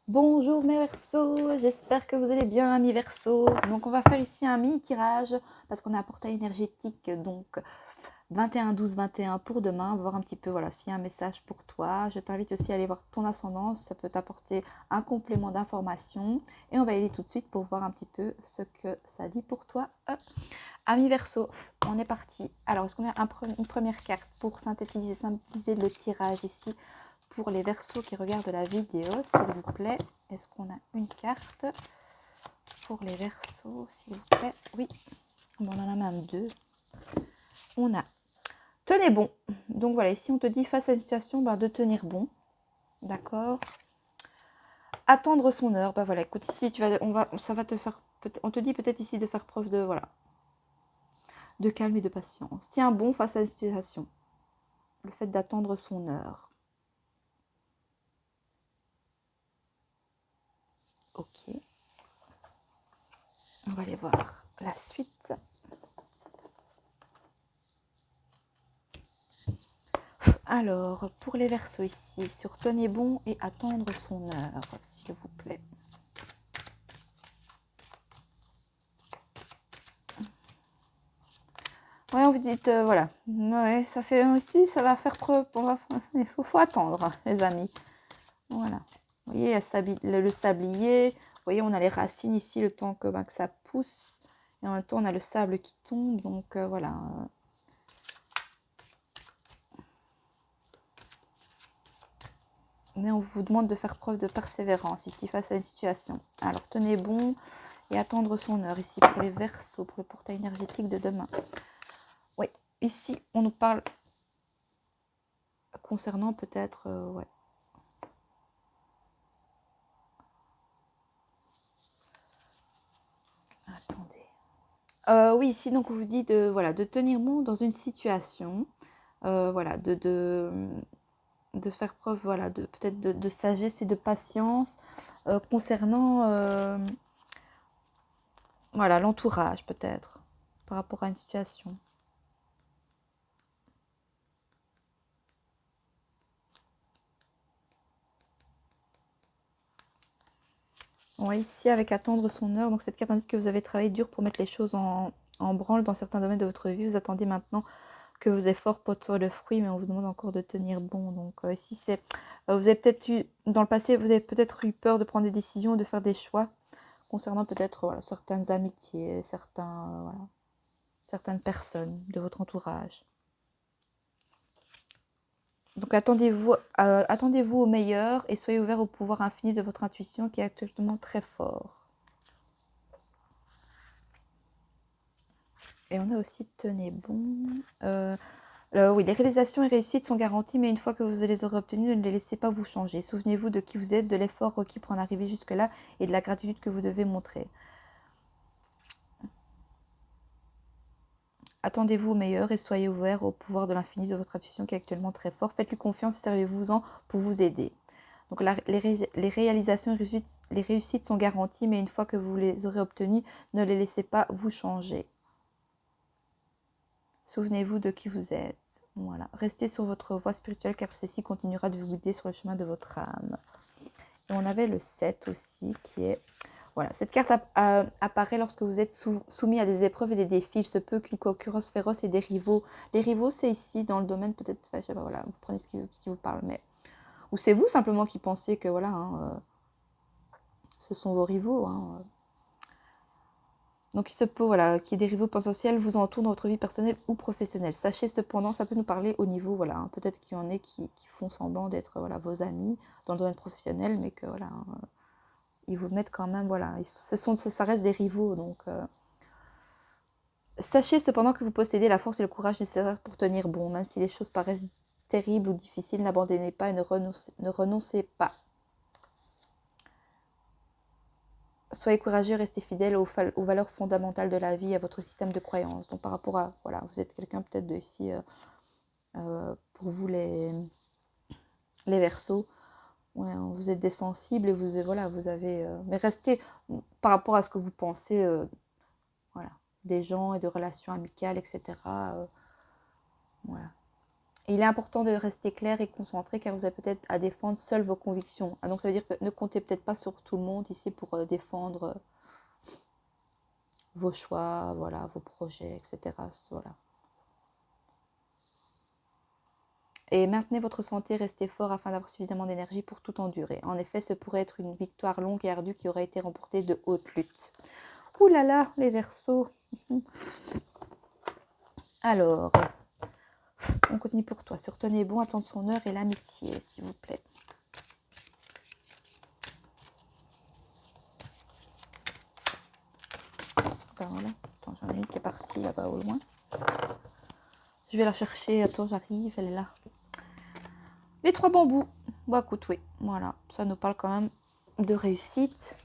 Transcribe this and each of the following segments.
Bonjour mes Verseaux, j'espère que vous allez bien amis Verseaux. Donc on va faire ici un mini tirage parce qu'on a un portail énergétique donc 21-12-21 pour demain. On va voir un petit peu voilà, s'il y a un message pour toi. Je t'invite aussi à aller voir ton ascendance, ça peut t'apporter un complément d'information. Et on va y aller tout de suite pour voir un petit peu ce que ça dit pour toi. Hop. Amis Verseaux, on est parti. Alors est-ce qu'on a une première carte pour synthétiser le tirage ici pour les Verseaux qui regardent la vidéo, s'il vous plaît? Est-ce qu'on a une carte pour les Verseaux, s'il vous plaît? Oui, on en a même deux. On a tenez bon. Donc voilà, ici on te dit face à une situation de tenir bon. D'accord. Attendre son heure. Bah voilà, écoute, ici ça va te faire. On te dit peut-être ici de faire preuve de voilà, de calme et de patience. Tiens bon face à une situation. Le fait d'attendre son heure. Ok. On va aller voir la suite. Alors, pour les Verseaux ici, sur tenez bon et attendre son heure, s'il vous plaît. Ouais, on vous dit, voilà. Ouais, ça fait aussi, ça va faire preuve. Il faut attendre, les amis. Voilà. Vous voyez, le sablier. Vous voyez, on a les racines ici, le temps que ça pousse. Et en même temps, on a le sable qui tombe. Donc, voilà. Mais on vous demande de faire preuve de persévérance ici face à une situation. Alors, tenez bon et attendre son heure ici pour les Verseaux, pour le portail énergétique de demain. Oui, ici, on nous parle concernant peut-être... ouais. Attendez. Oui, ici, donc, on vous dit de tenir bon dans une situation. Voilà, de faire preuve, voilà, peut-être de sagesse et de patience concernant voilà, l'entourage, peut-être, par rapport à une situation. Oui, ici, avec attendre son heure, donc cette carte indique que vous avez travaillé dur pour mettre les choses en branle dans certains domaines de votre vie. Vous attendez maintenant que vos efforts portent le fruit, mais on vous demande encore de tenir bon. Donc ici, vous avez peut-être eu, dans le passé, vous avez peut-être eu peur de prendre des décisions, de faire des choix concernant peut-être voilà, certaines amitiés, certaines personnes de votre entourage. Donc attendez-vous au meilleur et soyez ouvert au pouvoir infini de votre intuition qui est actuellement très fort. Et on a aussi tenez bon. Oui, les réalisations et réussites sont garanties, mais une fois que vous les aurez obtenues, ne les laissez pas vous changer. Souvenez-vous de qui vous êtes, de l'effort requis pour en arriver jusque-là et de la gratitude que vous devez montrer. Attendez-vous au meilleur et soyez ouvert au pouvoir de l'infini de votre intuition qui est actuellement très fort. Faites-lui confiance et servez-vous-en pour vous aider. Donc les réalisations et les réussites sont garanties, mais une fois que vous les aurez obtenues, ne les laissez pas vous changer. Souvenez-vous de qui vous êtes. Voilà. Restez sur votre voie spirituelle car celle-ci continuera de vous guider sur le chemin de votre âme. Et on avait le 7 aussi qui est... Voilà, cette carte apparaît lorsque vous êtes soumis à des épreuves et des défis. Il se peut qu'une concurrence féroce et des rivaux. Les rivaux, c'est ici dans le domaine peut-être... Enfin, je sais pas, voilà, vous prenez ce qui vous parle, mais... Ou c'est vous simplement qui pensez que voilà, ce sont vos rivaux. Hein. Donc il se peut voilà, qu'il y ait des rivaux potentiels vous entourent dans votre vie personnelle ou professionnelle. Sachez cependant, ça peut nous parler au niveau, voilà, hein, peut-être qu'il y en a qui font semblant d'être voilà, vos amis dans le domaine professionnel, mais que voilà, ils vous mettent quand même, voilà, ça reste des rivaux. Donc sachez cependant que vous possédez la force et le courage nécessaires pour tenir bon, même si les choses paraissent terribles ou difficiles, n'abandonnez pas et ne renoncez pas. Soyez courageux, restez fidèle aux valeurs fondamentales de la vie, à votre système de croyance. Donc par rapport à, voilà, vous êtes quelqu'un peut-être de ici, pour vous les Verseaux, ouais, vous êtes des sensibles et vous avez, mais restez par rapport à ce que vous pensez, voilà, des gens et de relations amicales, etc. Voilà. Et il est important de rester clair et concentré car vous avez peut-être à défendre seul vos convictions. Ah, donc ça veut dire que ne comptez peut-être pas sur tout le monde ici pour défendre vos choix, voilà, vos projets, etc. Voilà. Et maintenez votre santé, restez fort afin d'avoir suffisamment d'énergie pour tout endurer. En effet, ce pourrait être une victoire longue et ardue qui aurait été remportée de haute lutte. Ouh là là, les Verseaux. Alors, on continue pour toi. Surtenez bon, attendre son heure et l'amitié, s'il vous plaît. Ben voilà. Attends, j'en ai une qui est partie là-bas au loin. Je vais la chercher. Attends, j'arrive. Elle est là. Les 3 bambous. Bon, écoute, oui. Voilà. Ça nous parle quand même de réussite.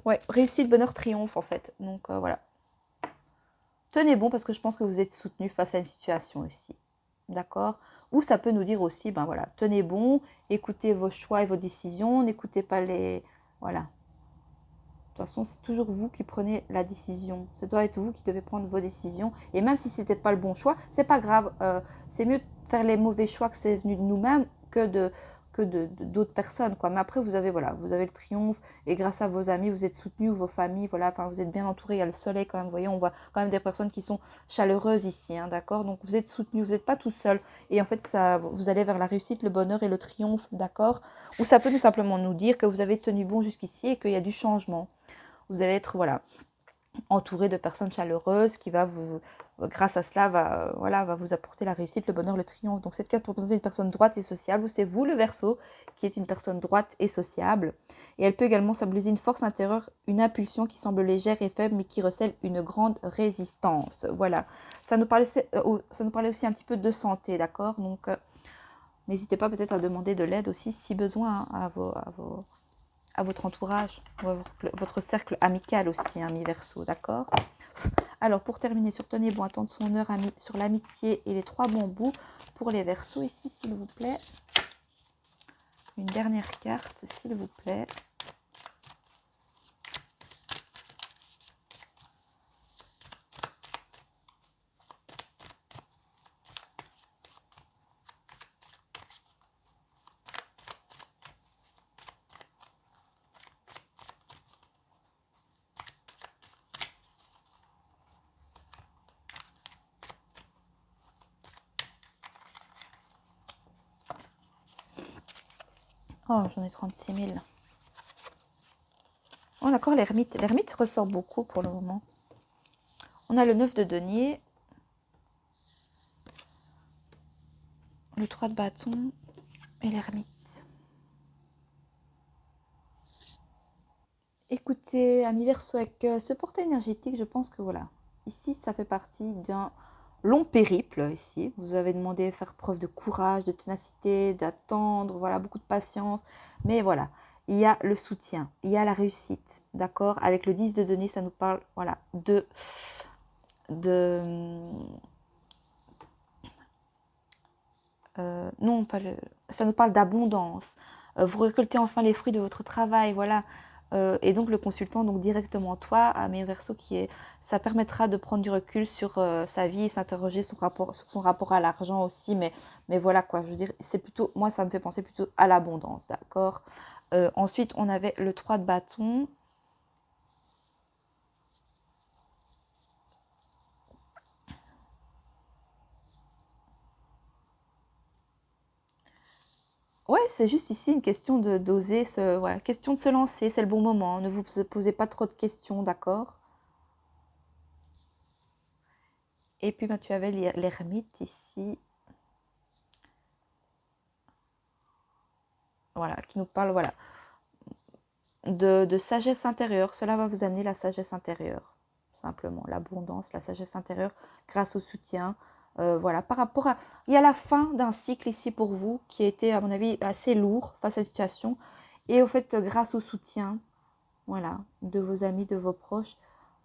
Ouais, réussite, bonheur, triomphe en fait. Donc voilà. Tenez bon parce que je pense que vous êtes soutenu face à une situation aussi. D'accord? Ou ça peut nous dire aussi, ben voilà, tenez bon, écoutez vos choix et vos décisions, n'écoutez pas les... Voilà. De toute façon, c'est toujours vous qui prenez la décision. Ça doit être vous qui devez prendre vos décisions. Et même si ce n'était pas le bon choix, c'est pas grave. C'est mieux de faire les mauvais choix que c'est venu de nous-mêmes que d'autres personnes, quoi. Mais après, vous avez, voilà, vous avez le triomphe. Et grâce à vos amis, vous êtes soutenus, vos familles, voilà, enfin, vous êtes bien entourés. Il y a le soleil quand même. Vous voyez, on voit quand même des personnes qui sont chaleureuses ici, hein, d'accord? Donc, vous êtes soutenus, vous n'êtes pas tout seul. Et en fait, ça, vous allez vers la réussite, le bonheur et le triomphe, d'accord? Ou ça peut tout simplement nous dire que vous avez tenu bon jusqu'ici et qu'il y a du changement. Vous allez être, voilà, entouré de personnes chaleureuses qui va vous, grâce à cela, va vous apporter la réussite, le bonheur, le triomphe. Donc cette carte représente une personne droite et sociable, ou c'est vous le Verseau qui est une personne droite et sociable. Et elle peut également symboliser une force intérieure, une impulsion qui semble légère et faible, mais qui recèle une grande résistance. Voilà. Ça nous parlait aussi un petit peu de santé, d'accord? Donc n'hésitez pas peut-être à demander de l'aide aussi si besoin, hein, à votre entourage, votre cercle amical aussi, hein, mi-verso, d'accord? Alors, pour terminer, surtenez bon, attendre son heure sur l'amitié et les 3 bambous pour les versos ici, s'il vous plaît. Une dernière carte, s'il vous plaît. Oh, j'en ai 36 000. Oh, d'accord, l'ermite. L'ermite ressort beaucoup pour le moment. On a le 9 de denier. Le 3 de bâton. Et l'ermite. Écoutez, ami Verseau, avec ce portail énergétique, je pense que voilà. Ici, ça fait partie d'un long périple. Ici, vous avez demandé de faire preuve de courage, de ténacité, d'attendre, voilà, beaucoup de patience. Mais voilà, il y a le soutien, il y a la réussite, d'accord? Avec le 10 de denier, ça nous parle, voilà, non, pas le, ça nous parle d'abondance. Vous récoltez enfin les fruits de votre travail, voilà. Et donc le consultant, donc directement toi, à mes Verseau, ça permettra de prendre du recul sur sa vie et s'interroger sur son rapport à l'argent aussi. Mais voilà quoi, je veux dire, c'est plutôt, moi ça me fait penser plutôt à l'abondance, d'accord. Ensuite, on avait le 3 de bâton. Ouais, c'est juste ici une question d'oser, voilà, question de se lancer, c'est le bon moment. Ne vous posez pas trop de questions, d'accord? Et puis, ben, tu avais l'ermite ici, voilà, qui nous parle, voilà, de sagesse intérieure. Cela va vous amener la sagesse intérieure, simplement, l'abondance, la sagesse intérieure, grâce au soutien. Voilà, par rapport à... Il y a la fin d'un cycle ici pour vous, qui a été, à mon avis, assez lourd face à la situation. Et au fait, grâce au soutien, voilà, de vos amis, de vos proches,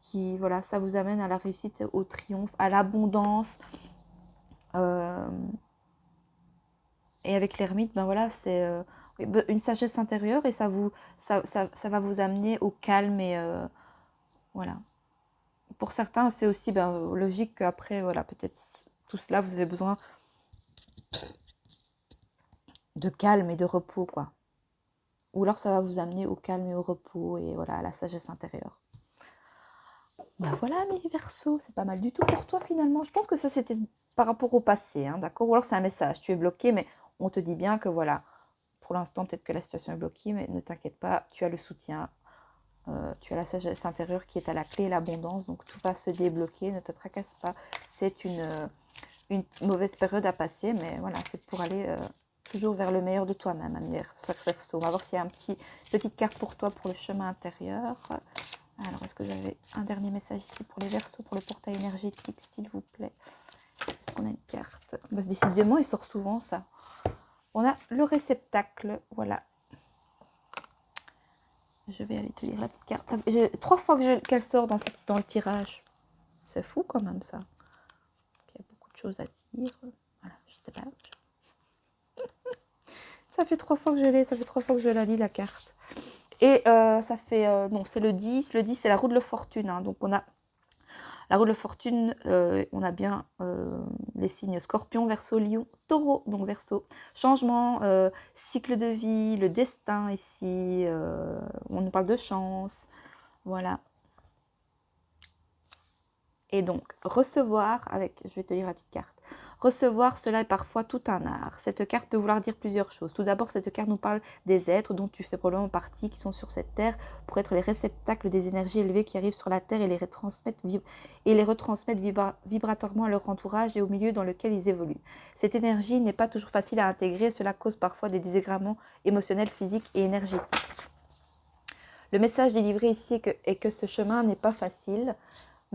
qui, voilà, ça vous amène à la réussite, au triomphe, à l'abondance. Euh, Et avec l'ermite, ben voilà, c'est une sagesse intérieure et ça va vous amener au calme et voilà, Pour certains, c'est aussi logique qu'après, voilà, peut-être tout cela, vous avez besoin de calme et de repos, quoi. Ou alors ça va vous amener au calme et au repos et voilà, à la sagesse intérieure. Voilà, mes Verseaux, c'est pas mal du tout pour toi finalement. Je pense que ça c'était par rapport au passé, hein, d'accord? Ou alors c'est un message, tu es bloqué, mais on te dit bien que voilà, pour l'instant peut-être que la situation est bloquée, mais ne t'inquiète pas, tu as le soutien, tu as la sagesse intérieure qui est à la clé, l'abondance, donc tout va se débloquer, ne te tracasse pas. C'est une mauvaise période à passer, mais voilà, c'est pour aller toujours vers le meilleur de toi-même, ami Verseau. On va voir s'il y a petite carte pour toi pour le chemin intérieur. Alors, est-ce que vous avez un dernier message ici pour les Verseaux, pour le portail énergétique, s'il vous plaît? Est-ce qu'on a une carte? Décidément, il sort souvent, ça. On a le réceptacle, voilà. Je vais aller te lire la petite carte. 3 fois qu'elle sort dans le tirage. C'est fou quand même, ça. Il y a beaucoup de choses à dire. Voilà, je sais pas. Ça fait 3 fois que je l'ai, ça fait 3 fois que je la lis, la carte. Et ça fait... non, c'est le 10. Le 10, c'est la roue de la fortune. Hein. Donc, on a la roue de la fortune, on a bien les signes Scorpion, Verseau, Lion, Taureau, donc Verseau. Changement, cycle de vie, le destin ici, on nous parle de chance, voilà. Et donc, recevoir, je vais te lire la petite carte. Recevoir, cela est parfois tout un art. Cette carte peut vouloir dire plusieurs choses. Tout d'abord, cette carte nous parle des êtres dont tu fais probablement partie, qui sont sur cette terre, pour être les réceptacles des énergies élevées qui arrivent sur la terre et les retransmettre vibratoirement à leur entourage et au milieu dans lequel ils évoluent. Cette énergie n'est pas toujours facile à intégrer, cela cause parfois des désagréments émotionnels, physiques et énergétiques. Le message délivré ici est que ce chemin n'est pas facile,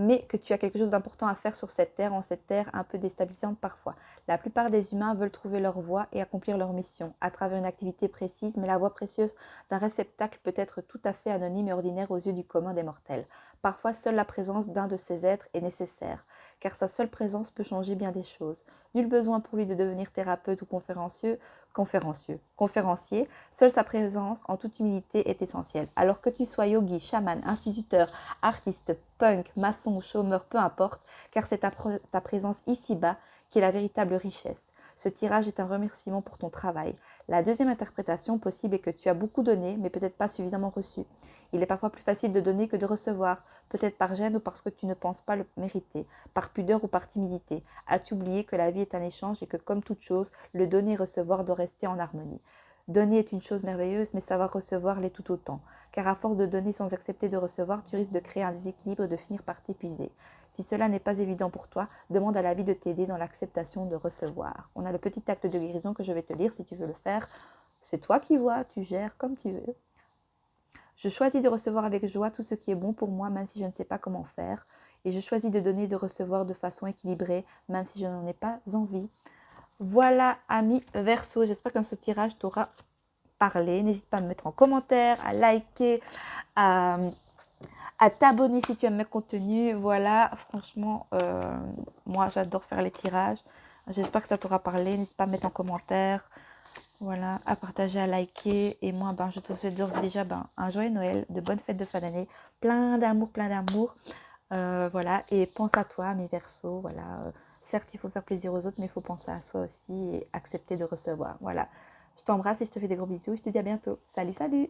mais que tu as quelque chose d'important à faire sur cette terre, en cette terre un peu déstabilisante parfois. La plupart des humains veulent trouver leur voie et accomplir leur mission à travers une activité précise, mais la voie précieuse d'un réceptacle peut être tout à fait anonyme et ordinaire aux yeux du commun des mortels. Parfois, seule la présence d'un de ces êtres est nécessaire, car sa seule présence peut changer bien des choses. Nul besoin pour lui de devenir thérapeute ou conférencier, seule sa présence en toute humilité est essentielle. Alors que tu sois yogi, chaman, instituteur, artiste, punk, maçon ou chômeur, peu importe, car c'est ta présence ici-bas qui est la véritable richesse. Ce tirage est un remerciement pour ton travail. La deuxième interprétation possible est que tu as beaucoup donné, mais peut-être pas suffisamment reçu. Il est parfois plus facile de donner que de recevoir, peut-être par gêne ou parce que tu ne penses pas le mériter, par pudeur ou par timidité. As-tu oublié que la vie est un échange et que, comme toute chose, le donner et recevoir doit rester en harmonie. Donner est une chose merveilleuse, mais savoir recevoir l'est tout autant. Car à force de donner sans accepter de recevoir, tu risques de créer un déséquilibre et de finir par t'épuiser. Si cela n'est pas évident pour toi, demande à la vie de t'aider dans l'acceptation de recevoir. On a le petit acte de guérison que je vais te lire si tu veux le faire. C'est toi qui vois, tu gères comme tu veux. Je choisis de recevoir avec joie tout ce qui est bon pour moi, même si je ne sais pas comment faire. Et je choisis de donner et de recevoir de façon équilibrée, même si je n'en ai pas envie. Voilà, amis Verseau, j'espère que ce tirage t'aura parlé. N'hésite pas à me mettre en commentaire, à liker, à t'abonner si tu aimes mes contenus. Voilà, franchement, moi j'adore faire les tirages. J'espère que ça t'aura parlé. N'hésite pas à me mettre en commentaire. Voilà, à partager, à liker. Et moi, je te souhaite d'ores et déjà un joyeux Noël, de bonnes fêtes de fin d'année. Plein d'amour, plein d'amour. Voilà, et pense à toi, mes Verseaux. Voilà, certes, il faut faire plaisir aux autres, mais il faut penser à soi aussi et accepter de recevoir. Voilà, je t'embrasse et je te fais des gros bisous. Je te dis à bientôt. Salut, salut!